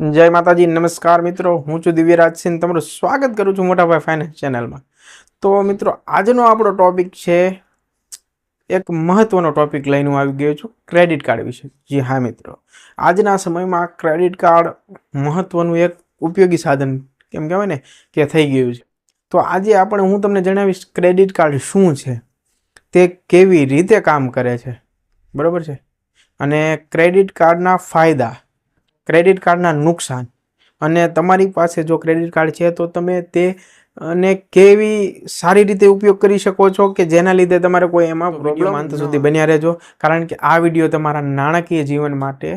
જય માતાજી, નમસ્કાર મિત્રો, હું છું દિવ્યરાજ સિંહ, તમારું સ્વાગત કરું છું મોટાભાઈ ફાઇનાન્સ ચેનલમાં। તો મિત્રો, આજનો આપણો ટોપિક છે, એક મહત્વનો ટોપિક લઈને હું આવી ગયો છું ક્રેડિટ કાર્ડ વિશે। જી હા મિત્રો, આજના સમયમાં ક્રેડિટ કાર્ડ મહત્વનું એક ઉપયોગી સાધન કેમ કહેવાય ને કે થઈ ગયું છે। તો આજે હું તમને જણાવીશ ક્રેડિટ કાર્ડ શું છે, તે કેવી રીતે કામ કરે છે, બરાબર છે, અને ક્રેડિટ કાર્ડના ફાયદા, ક્રેડિટ કાર્ડના નુકસાન, અને તમારી પાસે જો ક્રેડિટ કાર્ડ છે તો તમે તે અને કેવી સારી રીતે ઉપયોગ કરી શકો છો કે જેના લીધે તમારે કોઈ એમાં પ્રોબ્લેમ અંત સુધી બન્યા રહેજો, કારણ કે આ વિડીયો તમારા નાણાકીય જીવન માટે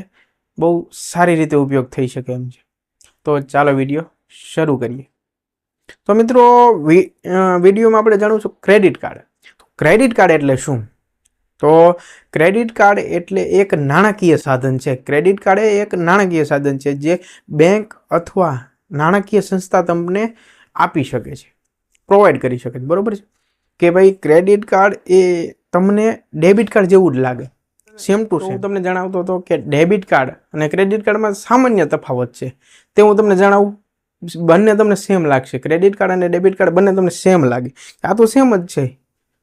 બહુ સારી રીતે ઉપયોગ થઈ શકે એમ છે। તો ચાલો વિડીયો શરૂ કરીએ। તો મિત્રો, વિડીયોમાં આપણે જાણીશું ક્રેડિટ કાર્ડ। ક્રેડિટ કાર્ડ એટલે શું? તો ક્રેડિટ કાર્ડ એટલે એક નાણાકીય સાધન છે। ક્રેડિટ કાર્ડ એ એક નાણાકીય સાધન છે જે બેંક અથવા નાણાકીય સંસ્થા તમને આપી શકે છે, પ્રોવાઈડ કરી શકે છે, બરોબર છે, કે ભાઈ ક્રેડિટ કાર્ડ એ તમને ડેબિટ કાર્ડ જેવું જ લાગે, સેમ ટુ સેમ। હું તમને જણાવતો હતો કે ડેબિટ કાર્ડ અને ક્રેડિટ કાર્ડમાં સામાન્ય તફાવત છે, તે હું તમને જણાવું। બંને તમને સેમ લાગશે, ક્રેડિટ કાર્ડ અને ડેબિટ કાર્ડ બંને તમને સેમ લાગે, આ તો સેમ જ છે,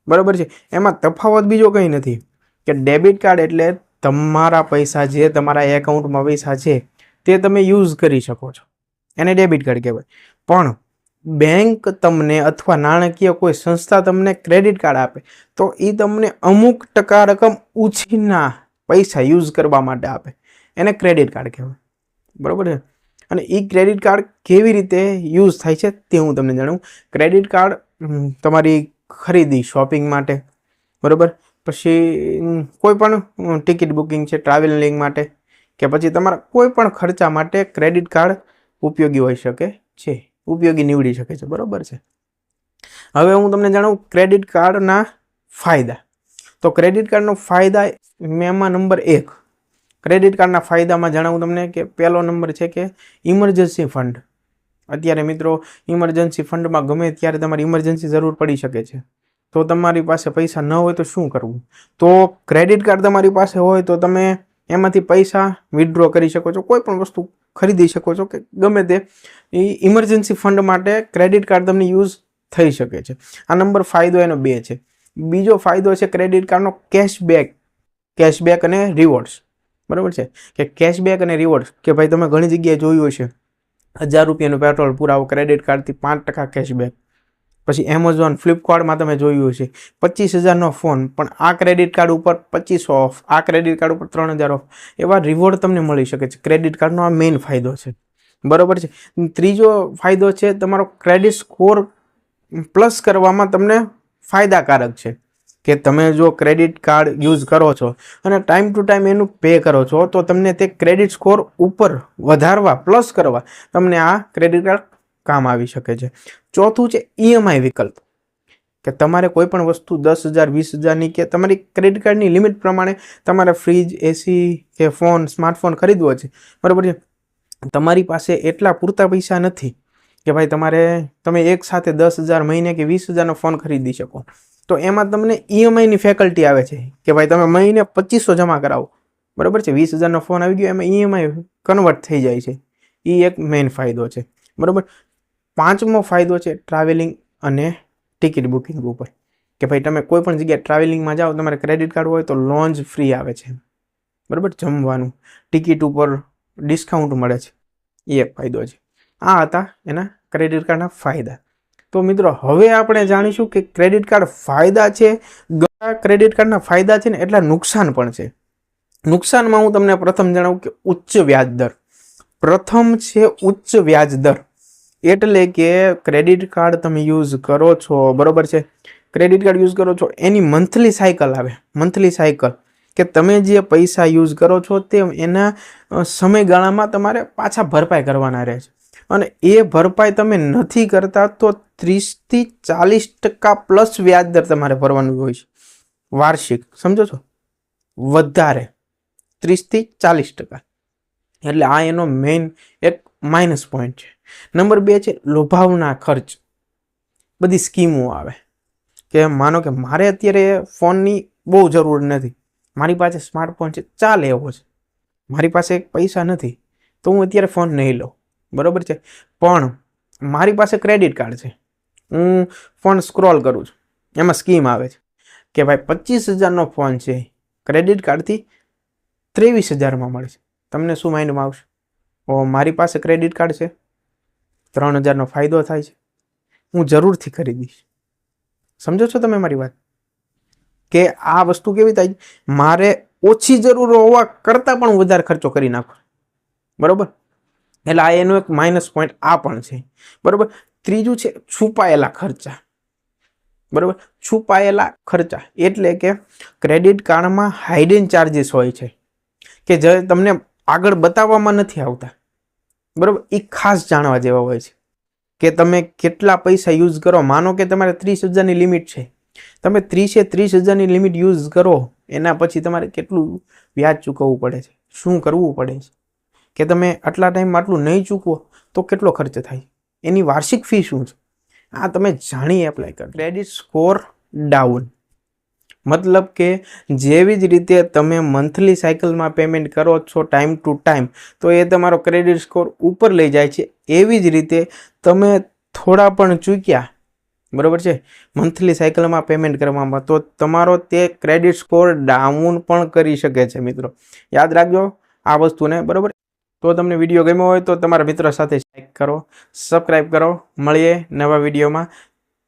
બરાબર છે। એમાં તફાવત બીજો કંઈ નથી કે ડેબિટ કાર્ડ એટલે તમારા પૈસા, જે તમારા એકાઉન્ટમાં પૈસા છે તે તમે યુઝ કરી શકો છો, એને ડેબિટ કાર્ડ કહેવાય। પણ બેંક તમને અથવા નાણાકીય કોઈ સંસ્થા તમને ક્રેડિટ કાર્ડ આપે તો એ તમને અમુક ટકા રકમ ઉછીના પૈસા યુઝ કરવા માટે આપે, એને ક્રેડિટ કાર્ડ કહેવાય, બરાબર છે। અને એ ક્રેડિટ કાર્ડ કેવી રીતે યુઝ થાય છે તે હું તમને જણાવું। ક્રેડિટ કાર્ડ તમારી ખરીદી, શોપિંગ માટે, બરાબર, પછી કોઈ પણ ટિકિટ બુકિંગ છે, ટ્રાવેલિંગ માટે, કે પછી તમારા કોઈ પણ ખર્ચા માટે ક્રેડિટ કાર્ડ ઉપયોગી હોઈ શકે છે, ઉપયોગી નીવડી શકે છે, બરાબર છે। હવે હું તમને જણાવું ક્રેડિટ કાર્ડના ફાયદા। તો ક્રેડિટ કાર્ડનો ફાયદા એમાં નંબર 1, ક્રેડિટ કાર્ડના ફાયદામાં જણાવું તમને કે પહેલો નંબર છે કે ઇમરજન્સી ફંડ। અત્યારે મિત્રો, ઇમરજન્સી ફંડમાં ગમે ત્યારે તમારી ઇમરજન્સી જરૂર પડી શકે છે, તો તમારી પાસે પૈસા ન હોય તો શું કરવું? તો ક્રેડિટ કાર્ડ તમારી પાસે હોય તો તમે એમાંથી પૈસા વિથડ્રો કરી શકો છો, કોઈ પણ વસ્તુ ખરીદી શકો છો, કે ગમે તે ઇમરજન્સી ફંડ માટે ક્રેડિટ કાર્ડ તમને યુઝ થઈ શકે છે। આ નંબર ફાયદો એનો 2 છે। બીજો ફાયદો છે ક્રેડિટ કાર્ડનો કેશબેક અને રિવોર્ડ્સ, બરાબર છે, કે કેશબેક અને રિવોર્ડ્સ, કે ભાઈ તમે ઘણી જગ્યાએ જોયું હશે, 1000 રૂપિયાનું પેટ્રોલ પુરાવો, ક્રેડિટ કાર્ડથી 5% કેશબેક। પછી એમેઝોન, ફ્લિપકાર્ટમાં તમે જોયું હશે 25,000નો ફોન, પણ આ ક્રેડિટ કાર્ડ ઉપર 2500 ઓફ, આ ક્રેડિટ કાર્ડ ઉપર 3000 ઓફ, એવા રિવોર્ડ તમને મળી શકે છે। ક્રેડિટ કાર્ડનો આ મેઇન ફાયદો છે, બરાબર છે। ત્રીજો ફાયદો છે તમારો ક્રેડિટ સ્કોર પ્લસ કરવામાં તમને ફાયદાકારક છે, કે તમે જો ક્રેડિટ કાર્ડ યુઝ કરો છો અને ટાઈમ ટુ ટાઈમ એનું પે કરો છો તો તમને તે ક્રેડિટ સ્કોર ઉપર વધારવા, પ્લસ કરવા તમને આ ક્રેડિટ કાર્ડ કામ આવી શકે છે। ચોથું છે ઈએમઆઈ વિકલ્પ, કે તમારે કોઈ પણ વસ્તુ 10,000, 20,000ની કે તમારી ક્રેડિટ કાર્ડની લિમિટ પ્રમાણે તમારે ફ્રીજ, એસી કે ફોન, સ્માર્ટફોન ખરીદવો છે, બરાબર છે, તમારી પાસે એટલા પૂરતા પૈસા નથી કે ભાઈ તમે એક સાથે 10,000 મહિને કે 20,000નો ફોન ખરીદી શકો, તો એમાં તમને ઈએમઆઈની ફેકલ્ટી આવે છે કે ભાઈ તમે મહિને 2500 જમા કરાવો, બરાબર છે, 20,000નો ફોન આવી ગયો, એમાં ઈએમઆઈ કન્વર્ટ થઈ જાય છે, એ એક મેઇન ફાયદો છે, બરાબર। પાંચમો ફાયદો છે ટ્રાવેલિંગ અને ટિકિટ બુકિંગ ઉપર, કે ભાઈ તમે કોઈ પણ જગ્યાએ ટ્રાવેલિંગમાં જાઓ, તમારે ક્રેડિટ કાર્ડ હોય તો લોન્જ ફ્રી આવે છે, બરાબર, જમવાનું, ટિકિટ ઉપર ડિસ્કાઉન્ટ મળે છે, એ એક ફાયદો છે। આ હતા એના ક્રેડિટ કાર્ડના ફાયદા। તો મિત્રો, હવે આપણે જાણીશું કે ક્રેડિટ કાર્ડ ફાયદા છે, ક્રેડિટ કાર્ડના ફાયદા છે ને એટલા નુકસાન પણ છે। નુકસાનમાં હું તમને પ્રથમ જણાવું કે ઉચ્ચ વ્યાજ દર। પ્રથમ છે ઉચ્ચ વ્યાજ દર, એટલે કે ક્રેડિટ કાર્ડ તમે યુઝ કરો છો, બરોબર છે, ક્રેડિટ કાર્ડ યુઝ કરો છો એની મંથલી સાયકલ આવે, મંથલી સાયકલ, કે તમે જે પૈસા યુઝ કરો છો તે એના સમયગાળામાં તમારે પાછા ભરપાઈ કરવાના રહે છે, અને એ ભરપાઈ તમે નથી કરતા તો 30થી 40% પ્લસ વ્યાજ દર તમારે ભરવાનું હોય છે, વાર્ષિક, સમજો છો, વધારે 30થી 40%, એટલે આ એનો મેઇન એક માઇનસ પોઈન્ટ છે। નંબર 2 છે લોભાવના ખર્ચ। બધી સ્કીમો આવે, કે માનો કે મારે અત્યારે ફોનની બહુ જરૂર નથી, મારી પાસે સ્માર્ટફોન છે, ચાલે એવો છે, મારી પાસે પૈસા નથી, તો હું અત્યારે ફોન નહીં લઉં, બરાબર છે. પણ મારી પાસે ક્રેડિટ કાર્ડ છે, હું ફોન સ્ક્રોલ કરું છું, એમાં સ્કીમ આવે છે કે ભાઈ 25,000નો ફોન છે, ક્રેડિટ કાર્ડથી 23,000માં મળે છે. તમને શું માઇન્ડમાં આવશે? ઓ, મારી પાસે ક્રેડિટ કાર્ડ છે, 3,000નો ફાયદો થાય છે, હું જરૂરથી ખરીદીશ. સમજો છો તમે મારી વાત? કે આ વસ્તુ કેવી થાય, મારે ઓછી જરૂર હોવા કરતાં પણ વધારે ખર્ચો કરી નાખો, બરાબર. એટલે આ એનો એક માઇનસ પોઈન્ટ આ પણ છે, બરાબર. ત્રીજું છે છુપાયેલા ખર્ચા, બરાબર. છુપાયેલા ખર્ચા એટલે કે ક્રેડિટ કાર્ડમાં હાઇડન ચાર્જીસ હોય છે કે જે તમને આગળ બતાવવામાં નથી આવતા, બરાબર. એ ખાસ જાણવા જેવા હોય છે કે તમે કેટલા પૈસા યુઝ કરો. માનો કે તમારે 30,000ની લિમિટ છે, તમે 30,000ની લિમિટ યુઝ કરો, એના પછી તમારે કેટલું વ્યાજ ચૂકવવું પડે છે, શું કરવું પડે છે, કે તમે આટલા ટાઈમમાં આટલું નહીં ચૂકવો તો કેટલો ખર્ચ થાય, એની વાર્ષિક ફી શું છે, આ તમે જાણી એપ્લાય કરો. ક્રેડિટ સ્કોર ડાઉન મતલબ કે જેવી જ રીતે તમે મંથલી સાયકલમાં પેમેન્ટ કરો છો ટાઈમ ટુ ટાઈમ, તો એ તમારો ક્રેડિટ સ્કોર ઉપર લઈ જાય છે. એવી જ રીતે તમે થોડા પણ ચૂક્યા, બરાબર છે, મંથલી સાયકલમાં પેમેન્ટ કરવામાં, તો તમારો તે ક્રેડિટ સ્કોર ડાઉન પણ કરી શકે છે. મિત્રો યાદ રાખજો આ વસ્તુને, બરાબર. તો તમને વિડીયો ગમ્યો હોય તો તમારા મિત્રો સાથે લાઈક કરો, સબસ્ક્રાઈબ કરો. મળીએ નવા વિડીયોમાં,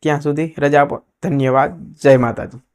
ત્યાં સુધી રજા આપો. ધન્યવાદ. જય માતાજી.